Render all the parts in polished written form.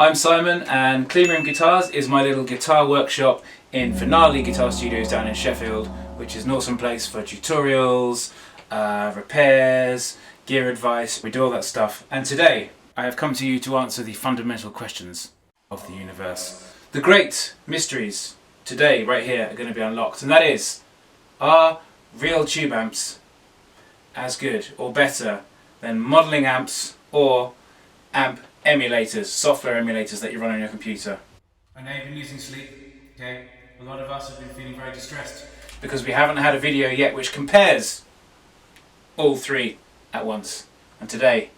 I'm Simon, and Clean Room Guitars is my little guitar workshop in Finale Guitar Studios down in Sheffield, which is an awesome place for tutorials, repairs, gear advice. We do all that stuff. And today I have come to you to answer the fundamental questions of the universe. The great mysteries today, right here, are going to be unlocked, and that is, are real tube amps as good or better than modelling amps or amp emulators, software emulators that you run on your computer? I know you've been losing sleep, okay? A lot of us have been feeling very distressed because we haven't had a video yet which compares all three at once. And today,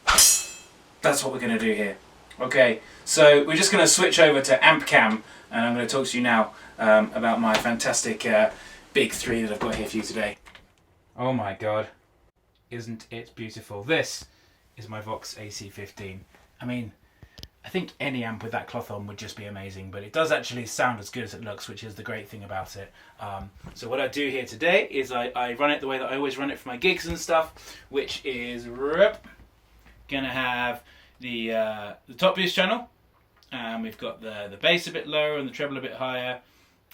that's what we're going to do here. Okay, so we're just going to switch over to Amp Cam, and I'm going to talk to you now about my fantastic big three that I've got here for you today. Oh my god, isn't it beautiful? This is my Vox AC15. I mean, I think any amp with that cloth on would just be amazing, but it does actually sound as good as it looks, which is the great thing about it. So what I do here today is I run it the way that I always run it for my gigs and stuff, which is gonna have the top boost channel, and we've got the bass a bit lower and the treble a bit higher,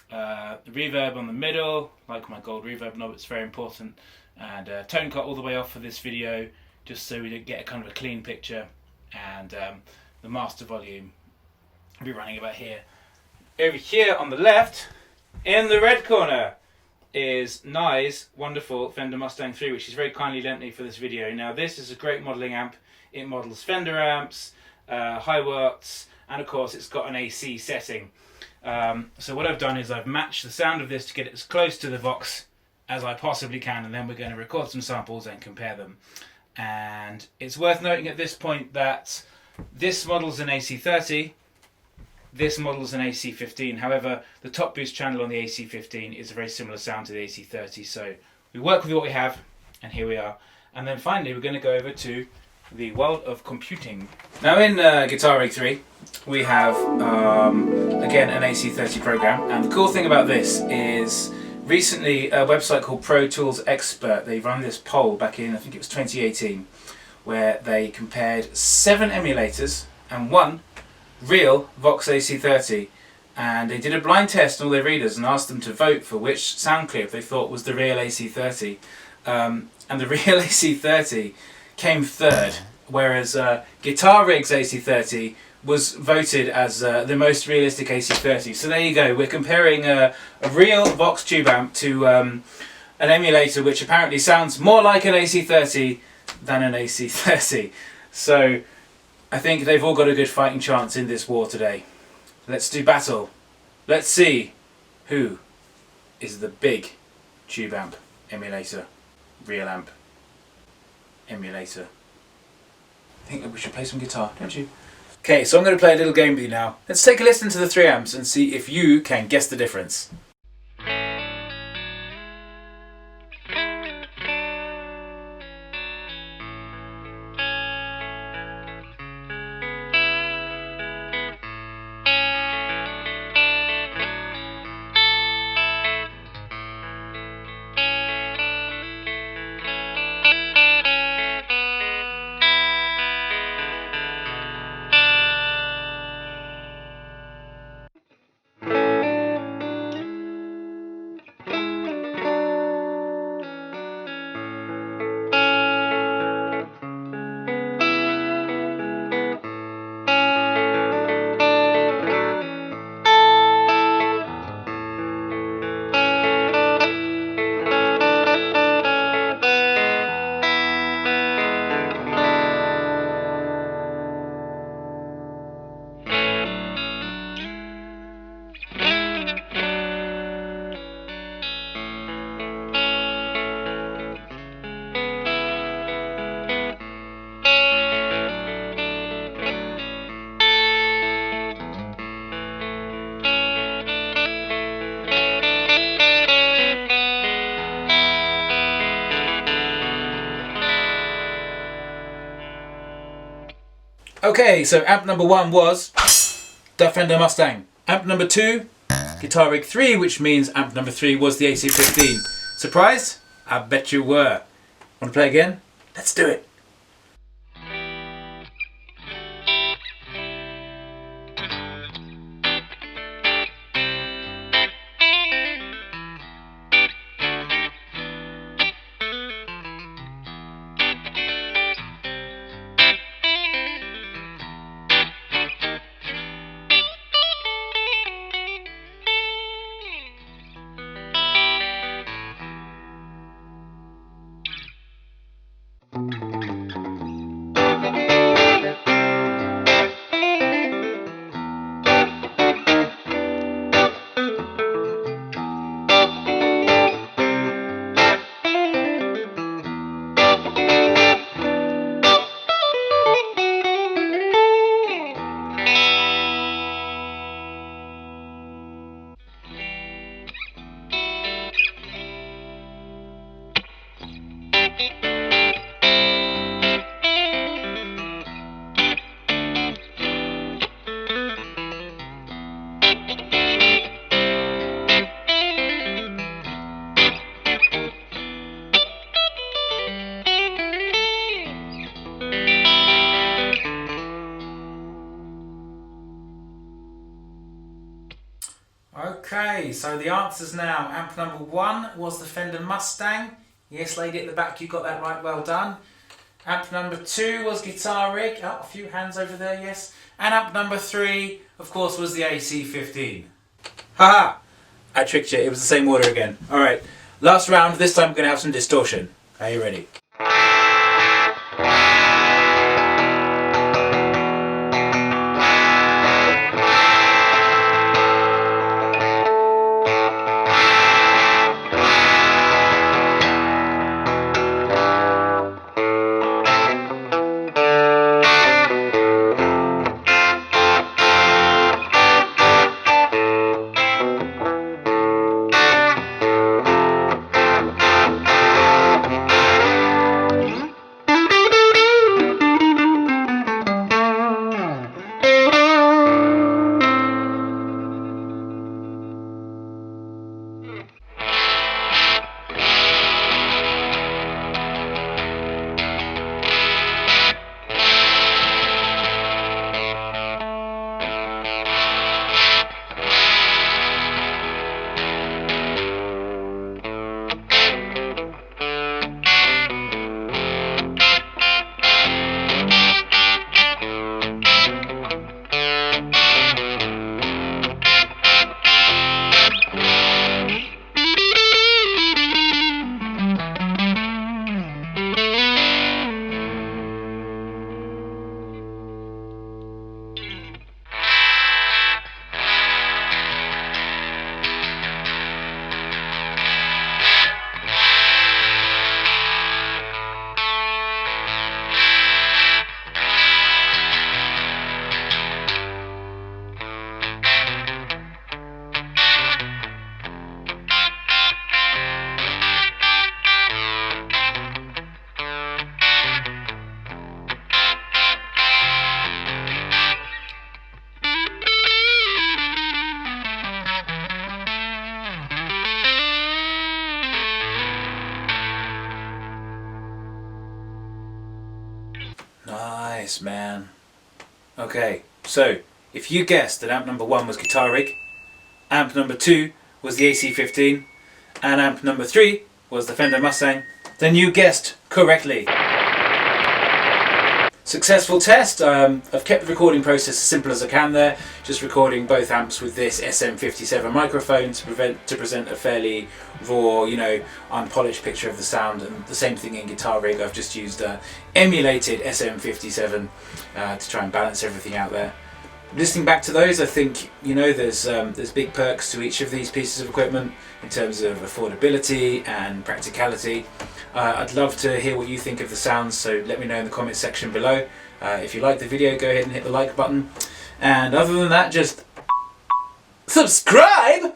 the reverb on the middle, like my gold reverb knob, it's very important, and tone cut all the way off for this video, just so we get a kind of a clean picture, and the master volume will be running about here. Over here on the left, in the red corner, is Nye's wonderful Fender Mustang 3, which is very kindly lent me for this video. Now this is a great modelling amp. It models Fender amps, high watts, and of course it's got an AC setting. So what I've done is I've matched the sound of this to get it as close to the Vox as I possibly can, and then we're going to record some samples and compare them. And it's worth noting at this point that this model's an AC30, this model's an AC15. However, the top boost channel on the AC15 is a very similar sound to the AC30, so we work with what we have, and here we are. And then finally we're going to go over to the world of computing. Now in Guitar Rig 3 we have again an AC30 program, and the cool thing about this is recently a website called Pro Tools Expert, they run this poll back in, I think it was 2018, where they compared 7 emulators and 1 real Vox AC30, and they did a blind test on all their readers and asked them to vote for which sound clip they thought was the real AC30, and the real AC30 came third, whereas Guitar Rig's AC30 was voted as the most realistic AC30. So there you go, we're comparing a real Vox tube amp to an emulator which apparently sounds more like an AC30 than an AC30. So I think they've all got a good fighting chance in this war today. Let's do battle. Let's see who is the big tube amp emulator, real amp emulator. I think that we should play some guitar, don't you? Okay, so I'm going to play a little game with you now. Let's take a listen to the 3 amps and see if you can guess the difference. Okay, so amp number 1 was the Fender Mustang. Amp number 2, Guitar Rig 3, which means amp number 3 was the AC15. Surprised? I bet you were. Want to play again? Let's do it. Okay, so the answers now. Amp number 1 was the Fender Mustang. Yes, lady at the back, you got that right, well done. Amp number 2 was Guitar Rig. Oh, a few hands over there, yes. And amp number 3, of course, was the AC-15. Haha! I tricked you, it was the same order again. Alright, last round, this time we're going to have some distortion. Are you ready? Nice, man. Okay, so if you guessed that amp number 1 was Guitar Rig, amp number 2 was the AC-15, and amp number 3 was the Fender Mustang, then you guessed correctly. Successful test. I've kept the recording process as simple as I can there, just recording both amps with this SM57 microphone to present a fairly raw, unpolished picture of the sound, and the same thing in Guitar Rig. I've just used emulated SM57 to try and balance everything out there. Listening back to those, I think there's big perks to each of these pieces of equipment in terms of affordability and practicality. I'd love to hear what you think of the sounds, so let me know in the comments section below. If you like the video, go ahead and hit the like button. And other than that, just subscribe!